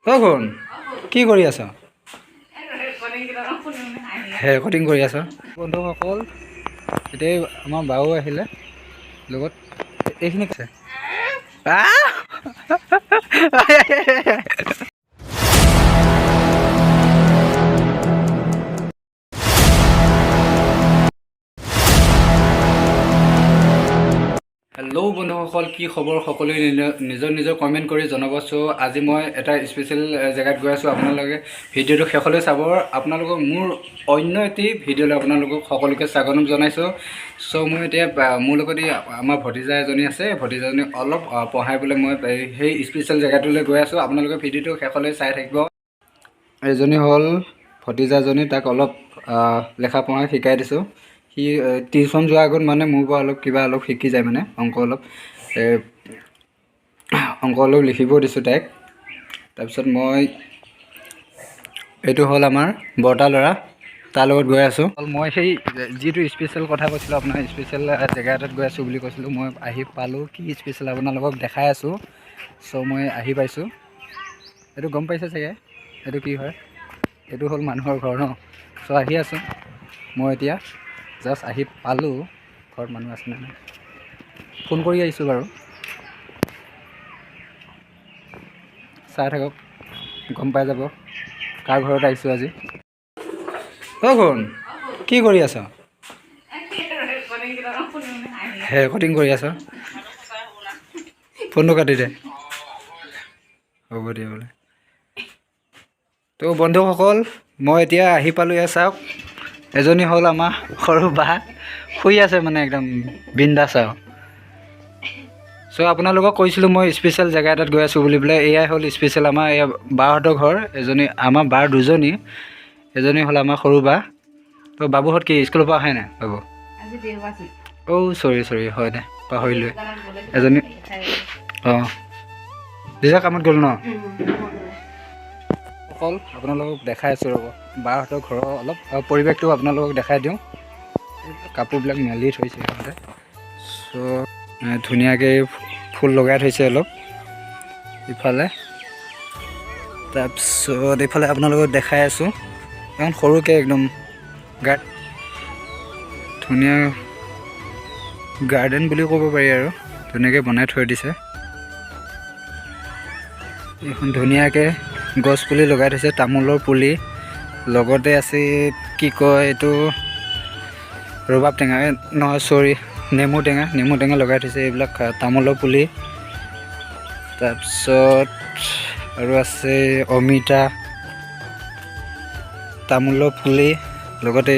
শুন কি কৰি আছ? ৰেকৰ্ডিং কৰি আছ? বন্ধুসকল, এতিয়া আমাৰ বাও আহিলে লগত এইখিনি আছে। হেল্ল' বন্ধুসকল, কি খবৰ? সকলোৱে নিজৰ নিজৰ কমেণ্ট কৰি জনাব। চ' আজি মই এটা স্পেচিয়েল জেগাত গৈ আছোঁ। আপোনালোকে ভিডিঅ'টো শেষলৈ চাব। আপোনালোকক মোৰ অন্য এটি ভিডিঅ'লৈ আপোনালোকক সকলোকে স্বাগতম জনাইছোঁ। চ' মই এতিয়া মোৰ লগত আমাৰ ভতিজা এজনী আছে, ভতিজাজনী অলপ পঢ়াই পেলাই মই সেই স্পেচিয়েল জেগাটোলৈ গৈ আছোঁ। আপোনালোকে ভিডিঅ'টো শেষলৈ চাই থাকিব। এজনী হ'ল ভতিজাজনী, তাক অলপ লেখা পঢ়া শিকাই দিছোঁ। সি টিউশ্যন যোৱাৰ আগত মানে মোৰ পৰা অলপ শিকি যায়, মানে অংক অলপ লিখিব দিছোঁ তাইক। তাৰপিছত মই এইটো হ'ল আমাৰ বৰ্তা ল'ৰা, তাৰ লগত গৈ আছোঁ। মই সেই যিটো স্পেচিয়েল কথা কৈছিলোঁ, আপোনাৰ স্পেচিয়েল জেগা এটাত গৈ আছোঁ বুলি কৈছিলোঁ, মই আহি পালোঁ। কি স্পেচিয়েল আপোনালোকক দেখাই আছোঁ। চ' মই আহি পাইছোঁ। এইটো গম পাইছে চাগে এইটো কি হয়? এইটো হ'ল মানুহৰ ঘৰ ন। চ' আহি আছোঁ মই এতিয়া, জাষ্ট আহি পালোঁ। ঘৰত মানুহ আছে নে নাই ফোন কৰি আহিছোঁ বাৰু, চাই থাকক, গম পাই যাব কাৰ ঘৰত আহিছোঁ আজি। শুন কি কৰি আছ? ৰেকৰ্ডিং কৰি আছ? ফোনটো কাটি দে, হ'ব দিয়া বোলে। তো বন্ধুসকল, মই এতিয়া আহি পালোঁ। এয়া চাওক, এজনী হ'ল আমাৰ সৰু বা, শুই আছে মানে একদম বিন্দাছ আৰু। চ' আপোনালোকক কৈছিলোঁ মই স্পেচিয়েল জেগা এটাত গৈ আছোঁ বুলি পেলাই। এয়াই হ'ল স্পেচিয়েল আমাৰ এয়া বাহঁতৰ ঘৰ। এজনী আমাৰ বাৰ দুজনী, এজনী হ'ল আমাৰ সৰু বা। তো বাবুহঁত কি স্কুলৰ পৰা অহাই নাই? বাবু চৰি হয় দে, পাহৰিলোৱে। এজনী দিজা কামত গ'ল ন। অকল আপোনালোকক দেখাই আছোঁ ৰ'ব, বাহঁতৰ ঘৰৰ অলপ পৰিৱেশটো আপোনালোকক দেখাই দিওঁ। কাপোৰবিলাক মেলি থৈছে সিহঁতে। চ' ধুনীয়াকৈ ফুল লগাই থৈছে অলপ ইফালে। তাৰপিছত এইফালে আপোনালোকক দেখাই আছোঁ, এখন সৰুকৈ একদম ধুনীয়া গাৰ্ডেন বুলি ক'ব পাৰি আৰু, ধুনীয়াকৈ বনাই থৈ দিছে। এইখন ধুনীয়াকৈ গছ পুলি লগাই থৈছে, তামোলৰ পুলি লগতে আছে। কি কয় এইটো? ৰবাব টেঙা নহয়, চৰি, নেমু টেঙা লগাই থৈছে। এইবিলাক তামোলৰ পুলি। তাৰপিছত আৰু আছে অমিতা, তামোলৰ পুলি, লগতে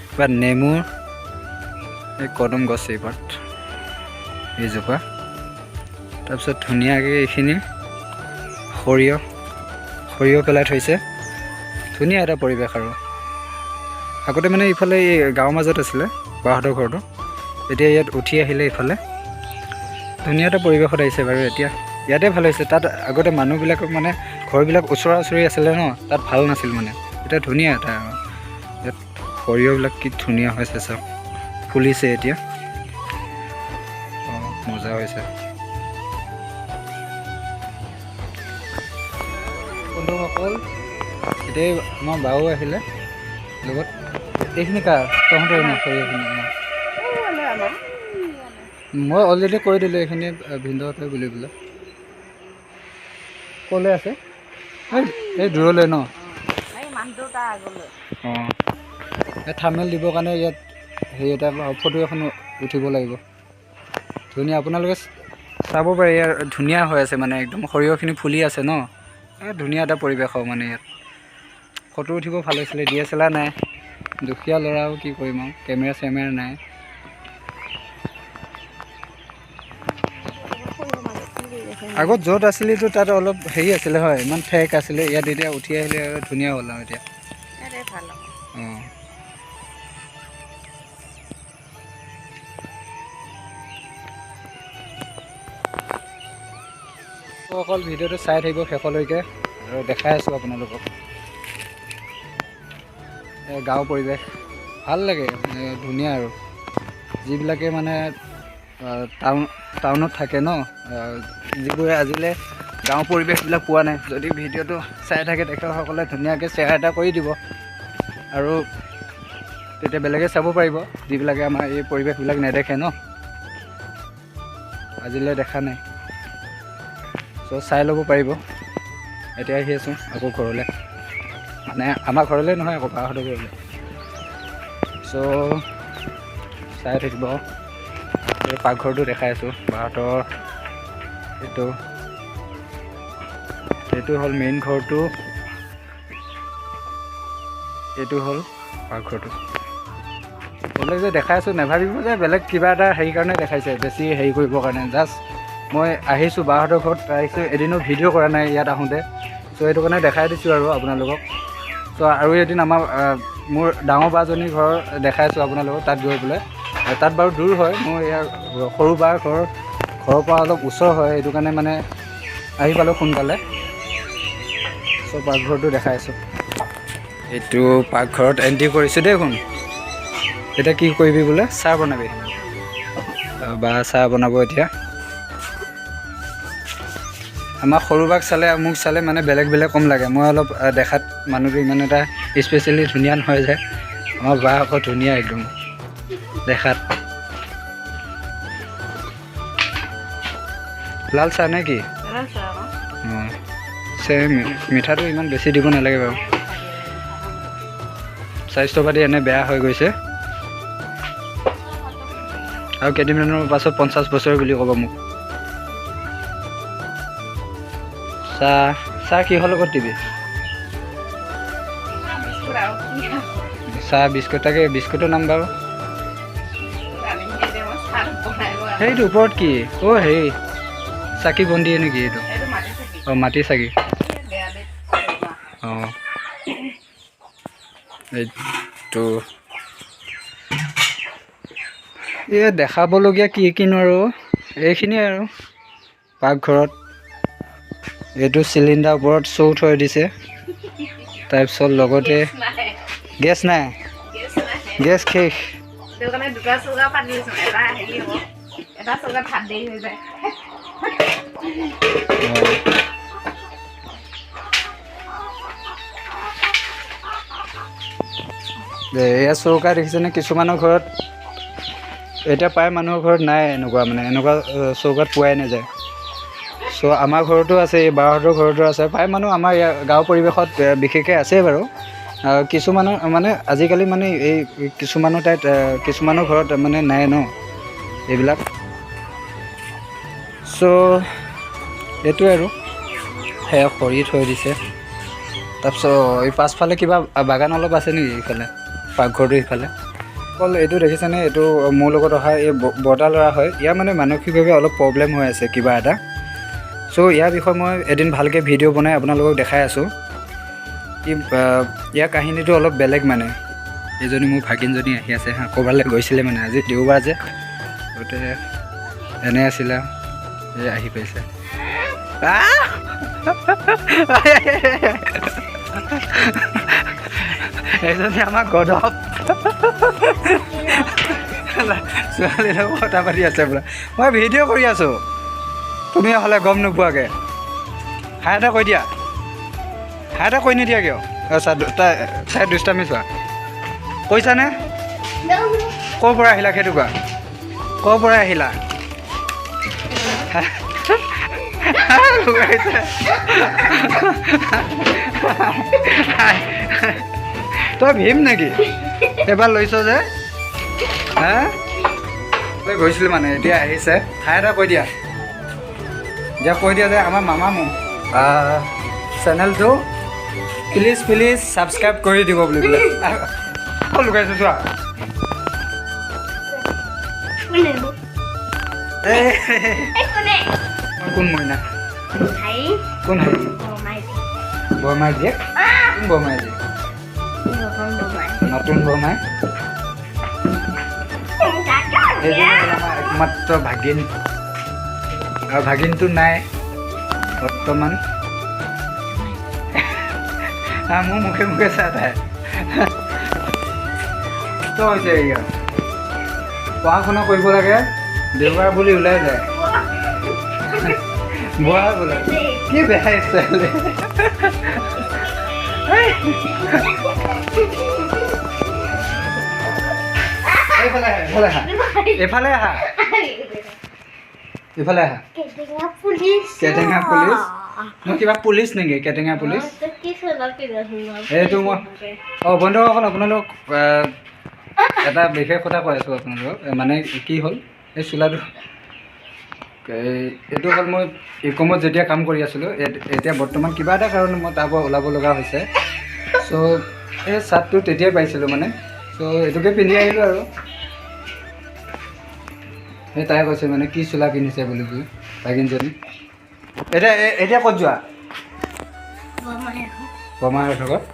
কিবা নেমুৰ এই কদম গছ এইজোপা। তাৰপিছত ধুনীয়াকৈ এইখিনি সৰিয়হ পেলাই থৈছে। ধুনীয়া এটা পৰিৱেশ আৰু। আগতে মানে ইফালে এই গাঁৱৰ মাজত আছিলে বাহঁতৰ ঘৰটো, এতিয়া ইয়াত উঠি আহিলে ইফালে। ধুনীয়া এটা পৰিৱেশত আহিছে বাৰু। এতিয়া ইয়াতে ভাল হৈছে। তাত আগতে মানুহবিলাকক মানে ঘৰবিলাক ওচৰা ওচৰি আছিলে ন, তাত ভাল নাছিল মানে। এতিয়া ধুনীয়া এটা আৰু। ইয়াত সৰিয়হবিলাক কি ধুনীয়া হৈছে চাওক, ফুলিছে এতিয়া। মজা হৈছে বন্ধুসকল। এতিয়া আমাৰ বাও আহিলে লগত। এইখিনি কাৰ? তহঁতৰ ন সৰিয়হখিনি? মই অলৰেডি কৈ দিলোঁ এইখিনি ভিনদেউহঁতে বুলি পেলাই। ক'লৈ আছে? এই দূৰলৈ ন? এই থাম্বনেইল দিবৰ কাৰণে ইয়াত হেৰি এটা ফটো এখন উঠিব লাগিব। ধুনীয়া, আপোনালোকে চাব পাৰে। ইয়াৰ ধুনীয়া হৈ আছে মানে, একদম সৰিয়হখিনি ফুলি আছে ন। ধুনীয়া এটা পৰিৱেশ আৰু মানে ইয়াত ফটো উঠিব ভাল হৈছিলে। DSLR নাই, দুখীয়া ল'ৰাও কি কৰিম আৰু, কেমেৰা চেমেৰা নাই। আগত য'ত আছিলেতো তাত অলপ হেৰি আছিলে হয়, ইমান ঠেক আছিলে। ইয়াত এতিয়া উঠি আহিলে আৰু ধুনীয়া হ'ল আৰু এতিয়া। অকল ভিডিঅ'টো চাই থাকিব শেষলৈকে, আৰু দেখাই আছোঁ আপোনালোকক। গাঁও পৰিৱেশ ভাল লাগে, ধুনীয়া আৰু। যিবিলাকে মানে টাউনত থাকে ন, যিবোৰে আজিলৈ গাঁৱৰ পৰিৱেশবিলাক পোৱা নাই। যদি ভিডিঅ'টো চাই থাকে তেখেতসকলে ধুনীয়াকৈ শ্বেয়াৰ এটা কৰি দিব আৰু তেতিয়া বেলেগে চাব পাৰিব, যিবিলাকে আমাৰ এই পৰিৱেশবিলাক নেদেখে ন, আজিলৈ দেখা নাই। চ' চাই ল'ব পাৰিব। এতিয়া আহি আছোঁ আকৌ ঘৰলৈ, মানে আমাৰ ঘৰলৈ নহয়, আকৌ বাহঁতৰ ঘৰলৈ। চ' চাই থাকিব। এই পাকঘৰটো দেখাই আছোঁ বাহঁতৰ। এইটো হ'ল মেইন ঘৰটো, এইটো হ'ল পাকঘৰটো। বেলেগ যে দেখাই আছোঁ নেভাবিব যে বেলেগ কিবা এটা হেৰি কাৰণে দেখাইছে, বেছি হেৰি কৰিবৰ কাৰণে। জাষ্ট মই আহিছোঁ বাহঁতৰ ঘৰত আহিছোঁ, এদিনো ভিডিঅ' কৰা নাই ইয়াত আহোঁতে। চ' সেইটো কাৰণে দেখাই দিছোঁ আৰু আপোনালোকক। চ' আৰু এদিন মোৰ ডাঙৰ বাজনীৰ ঘৰ দেখাইছোঁ আপোনালোকক, তাত গৈ পেলাই। তাত বাৰু দূৰ হয়, মোৰ ইয়াৰ সৰু বাৰ ঘৰৰ পৰা অলপ ওচৰ হয়, সেইটো কাৰণে মানে আহি পালোঁ সোনকালে। চ' পাকঘৰটো দেখাইছোঁ। এইটো পাকঘৰত এণ্ট্ৰি কৰিছোঁ দেই। শুন, এতিয়া কি কৰিবি বোলে? চাহ বনাবি বা চাহ বনাব এতিয়া। আমাৰ সৰু বাক চালে মোক চালে মানে বেলেগ কম লাগে। মই অলপ দেখাত মানুহটো ইমান এটা স্পেচিয়েলি ধুনীয়া নহয় যে। আমাৰ বা আকৌ ধুনীয়া একদম দেখাত। লাল চাহ নে কি? অঁ, মিঠাটো ইমান বেছি দিব নালাগে বাৰু। স্বাস্থ্য পাতি এনে বেয়া হৈ গৈছে, আৰু কেইদিনমানৰ পাছত 50 বছৰ বুলি ক'ব মোক। চাহ কিহৰ লগত দিবি? চাহ বিস্কুট, তাকে বিস্কুটৰ নাম বাৰু সেইটো ওপৰত কি? অ' হেৰি চাকি বন্তি নেকি এইটো? অঁ, মাটি চাকি। অঁ, এইটো এই দেখাবলগীয়া কিনো আৰু এইখিনিয়ে আৰু পাকঘৰত। এইটো চিলিণ্ডাৰ ওপৰত চৌ থৈ দিছে। তাৰপিছত লগতে গেছ নাই, গেছ শেষ। এয়া চৌকা দেখিছেনে? কিছুমানৰ ঘৰত এতিয়া প্ৰায় মানুহৰ ঘৰত নাই এনেকুৱা, মানে এনেকুৱা চৌকাত পোৱাই নাযায়। চ' আমাৰ ঘৰতো আছে, এই বাহঁতৰ ঘৰতো আছে। প্ৰায় মানুহ আমাৰ ইয়াৰ গাঁও পৰিৱেশত বিশেষকৈ আছে বাৰু। কিছুমানৰ মানে আজিকালি মানে এই কিছুমানৰ ঠাইত কিছুমানৰ ঘৰত মানে নাই ন এইবিলাক। চ' এইটোৱে আৰু সেয়া খৰি থৈ দিছে। তাৰপিছত এই পাছফালে কিবা বাগান অলপ আছে নেকি? ইফালে পাকঘৰটো ইফালে অকল এইটো দেখিছেনে? এইটো মোৰ লগত অহা এই বৰ্তা ল'ৰা হয়। ইয়াৰ মানে মানসিকভাৱে অলপ প্ৰব্লেম হৈ আছে কিবা এটা। চ' ইয়াৰ বিষয়ে মই এদিন ভালকৈ ভিডিঅ' বনাই আপোনালোকক দেখাই আছোঁ। ইয়াৰ কাহিনীটো অলপ বেলেগ মানে। এইজনী মোৰ ভাগিনজনী আহি আছে হা, ক'ৰবালৈ গৈছিলে মানে, আজি দেওবাৰ যে, গতিকে এনে আছিলে, এই আহি পাইছে। এইজনী আমাৰ গধপ ছোৱালীৰ লগত কথা পাতি আছে বোলে। মই ভিডিঅ' কৰি আছোঁ, তুমি হ'লে গম নোপোৱাকৈ। হাই এটা কৈ দিয়া, হাই এটা কৈ নিদিয়া কিয়? তাই দুষ্টামি চোৱা। কৈছানে? ক'ৰ পৰা আহিলা সেইটো কোৱা? ক'ৰ পৰা আহিলা? তই ভীম নেকি? এবাৰ লৈছ যে হা? তই গৈছিলি মানে, এতিয়া আহিছে। ঠাই এটা কৈ দিয়া, এতিয়া কৈ দিয়া যে আমাৰ মামা চেনেলটো প্লিজ ছাবস্ক্ৰাইব কৰি দিব বুলি বোলে। ক'ত লুকাইছোঁ চোৱা। কোন মইনা? কোন হয়? বৰমাই জীয়েক? কোন বৰমাই জীয়েক? নতুন বৰমাই। এইজনী হ'ল আমাৰ একমাত্ৰ ভাগিন, আৰু ভাগিনটো নাই বৰ্তমান। মোৰ মুখে মুখে চাহ তাই তো হৈছে এয়া। পঢ়া শুনা কৰিব লাগে, দেওবাৰ বুলি ওলাই যায়। বুঢ়া বোলে কি বেয়া ষ্টাইল এইফালে আহা কেটেঙা পুলিচ মই কিবা পুলিচ নেকি কেটেঙা পুলিচ এইটো মই বন্ধুসকল আপোনালোক এটা বিশেষ কথা কৈ আছোঁ আপোনালোকক মানে কি হ'ল এই চোলাটো এইটো হ'ল মই ইকমত যেতিয়া কাম কৰি আছিলোঁ এতিয়া বৰ্তমান কিবা এটা কাৰণে মই তাৰ পৰা ওলাব লগা হৈছে চ' এই চাৰ্টটো তেতিয়াই পাইছিলোঁ মানে চ' এইটোকে পিন্ধি আহিলোঁ আৰু সেই তাই কৈছে মানে কি চোলা পিন্ধিছে বুলি ভাগিনজনী এতিয়া ক'ত যোৱা বৰমাহঁতৰ ঘৰত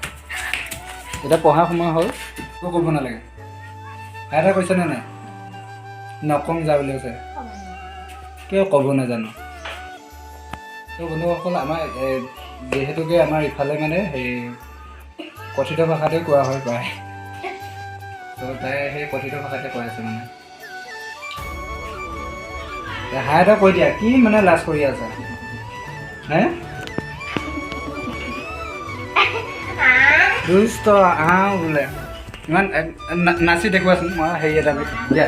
এতিয়া পঢ়া সময় হ'ল একো ক'ব নালাগে তাই এটা কৈছেনে নাই নকম যা বুলি কৈছে কিয় ক'ব নাজানো ত' বন্ধুসকল আমাৰ যিহেতুকে আমাৰ ইফালে মানে সেই কথিত ভাষাতে কোৱা হয় প্ৰায় ত' তাই সেই কথিত ভাষাতে কৈ আছে মানে হাই এটা কৈ দিয়া কি মানে লাজ কৰি আছা হে দুষ্ট বোলে ইমান নাচি দেখুৱাচোন মই হেৰি এটা দিয়া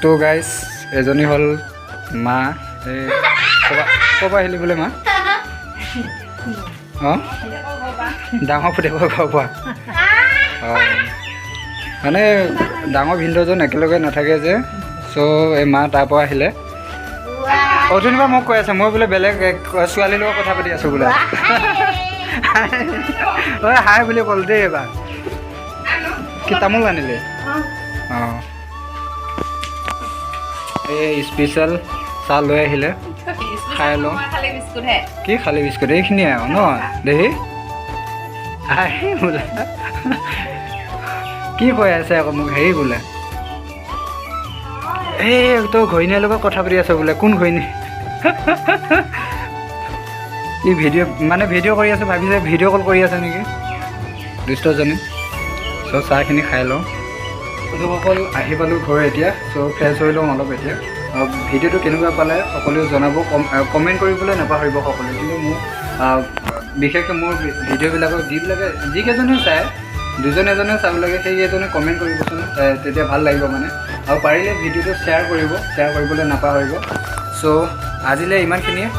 তো গাইজ এজনী হ'ল মা এই ক'ৰপৰা আহিলি বোলে মা অঁ ডাঙৰ ফুটিব ঘৰৰ পৰা অঁ মানে ডাঙৰ ভিনদেউজন একেলগে নাথাকে যে চ' এই মা তাৰ পৰা আহিলে অথনিবা মোক কৈ আছে মই বোলে বেলেগ ছোৱালীৰ লগত কথা পাতি আছোঁ বোলে ঐ হাই বুলি ক'ল দেই এইবাৰ কি তামোল আনিলে অঁ এই স্পেচিয়েল চাহ লৈ আহিলে খাই লওঁ কি খালী বিস্কুট এইখিনিয়ে আৰু ন দেহি হাই বোলে কি কৈ আছে আকৌ মোক হেৰি বোলে এই তই ঘৈণীৰ লগত কথা পাতি আছ বোলে কোন ঘৈণী ই ভিডিঅ' কৰি আছে ভাবিছে ভিডিঅ' কল কৰি আছে নেকি দুষ্টজনী চ' চাহখিনি খাই লওঁ বন্ধুসকল আহি পালোঁ ঘৰ এতিয়া চ' ফ্ৰেছ হৈ লওঁ অলপ এতিয়া ভিডিঅ'টো কেনেকুৱা পালে সকলোৱে জনাব কমেণ্ট কৰিবলৈ নাপাহৰিব সকলোৱে কিন্তু মোৰ বিশেষকৈ মোৰ ভিডিঅ'বিলাকক যিকেইজনে চায় দুজন এজনে চাব লাগে সেইকেইজনে কমেণ্ট কৰিবচোন তেতিয়া ভাল লাগিব মানে আৰু পাৰিলে ভিডিঅ'টো শ্বেয়াৰ কৰিবলৈ নাপাহৰিব চ' আজিলৈ ইমানখিনিয়ে